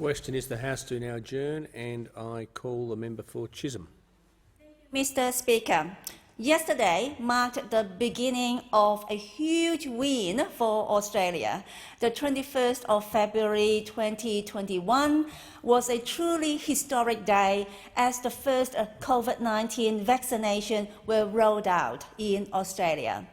Question is the House do now adjourn, and I call the member for Chisholm. Mr. Speaker, yesterday marked the beginning of a huge win for Australia. The 21st of February 2021 was a truly historic day as the first COVID-19 vaccination were rolled out in Australia.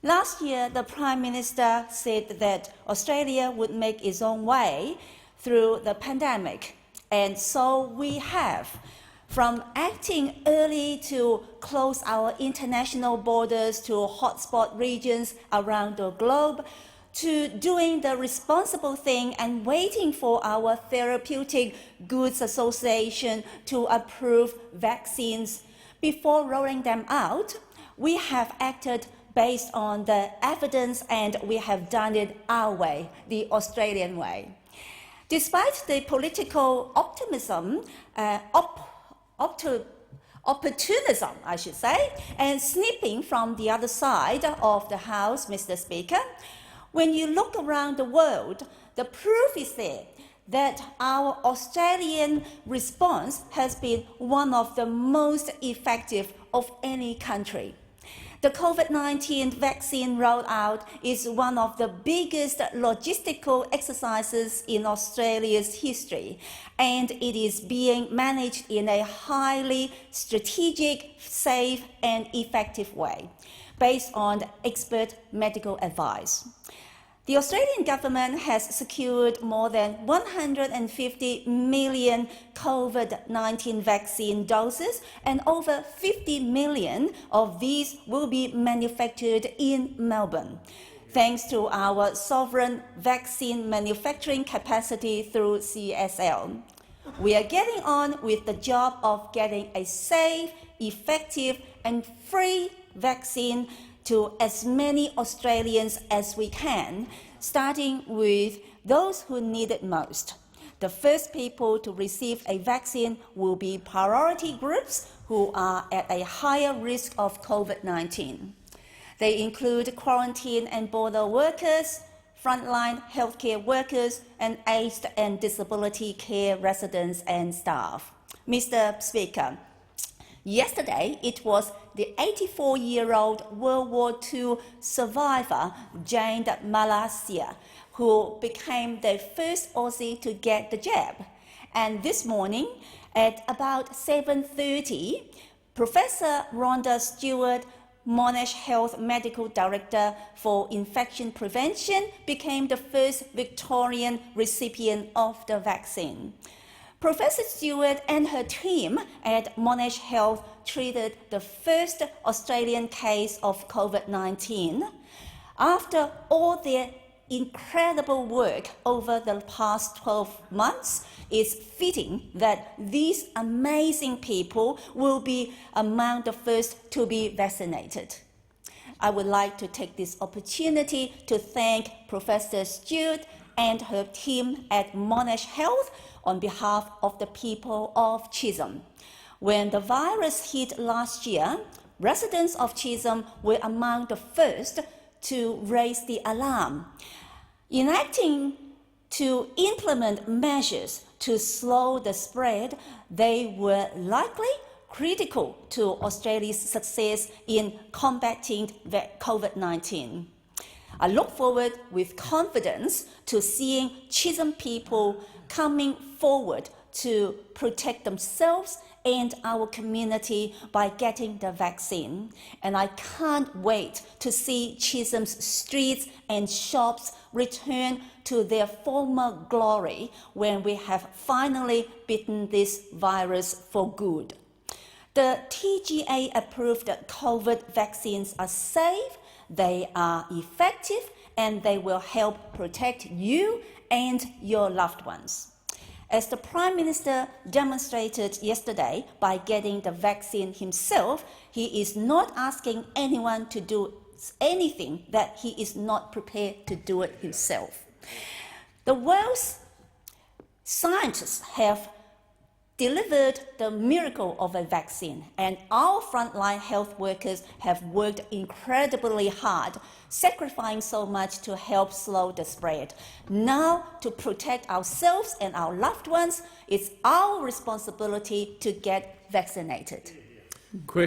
Last year, the Prime Minister said that Australia would make its own way through the pandemic, and so we have. From acting early to close our international borders to hotspot regions around the globe, to doing the responsible thing and waiting for our Therapeutic Goods Association to approve vaccines before rolling them out, we have acted based on the evidence, and we have done it our way, the Australian way. Despite the political opportunism, I should say, and snipping from the other side of the House, Mr. Speaker, when you look around the world, the proof is there that our Australian response has been one of the most effective of any country. The COVID-19 vaccine rollout is one of the biggest logistical exercises in Australia's history, and it is being managed in a highly strategic, safe, and effective way, based on expert medical advice. The Australian government has secured more than 150 million COVID-19 vaccine doses, and over 50 million of these will be manufactured in Melbourne, thanks to our sovereign vaccine manufacturing capacity through CSL. We are getting on with the job of getting a safe, effective, and free vaccine to as many Australians as we can, starting with those who need it most. The first people to receive a vaccine will be priority groups who are at a higher risk of COVID-19. They include quarantine and border workers, frontline healthcare workers, and aged and disability care residents and staff. Mr. Speaker, yesterday, it was the 84-year-old World War II survivor, Jane Malasia, who became the first Aussie to get the jab. And this morning, at about 7:30, Professor Rhonda Stewart, Monash Health Medical Director for Infection Prevention, became the first Victorian recipient of the vaccine. Professor Stewart and her team at Monash Health treated the first Australian case of COVID-19. After all their incredible work over the past 12 months, it's fitting that these amazing people will be among the first to be vaccinated. I would like to take this opportunity to thank Professor Stewart and her team at Monash Health on behalf of the people of Chisholm. When the virus hit last year, residents of Chisholm were among the first to raise the alarm. Enacting to implement measures to slow the spread, they were likely critical to Australia's success in combating COVID-19. I look forward with confidence to seeing Chisholm people coming forward to protect themselves and our community by getting the vaccine. And I can't wait to see Chisholm's streets and shops return to their former glory when we have finally beaten this virus for good. The TGA-approved COVID vaccines are safe, they are effective, and they will help protect you and your loved ones. As the Prime Minister demonstrated yesterday by getting the vaccine himself, he is not asking anyone to do anything that he is not prepared to do it himself. The world's scientists have delivered the miracle of a vaccine, and our frontline health workers have worked incredibly hard, sacrificing so much to help slow the spread. Now, to protect ourselves and our loved ones, it's our responsibility to get vaccinated. Question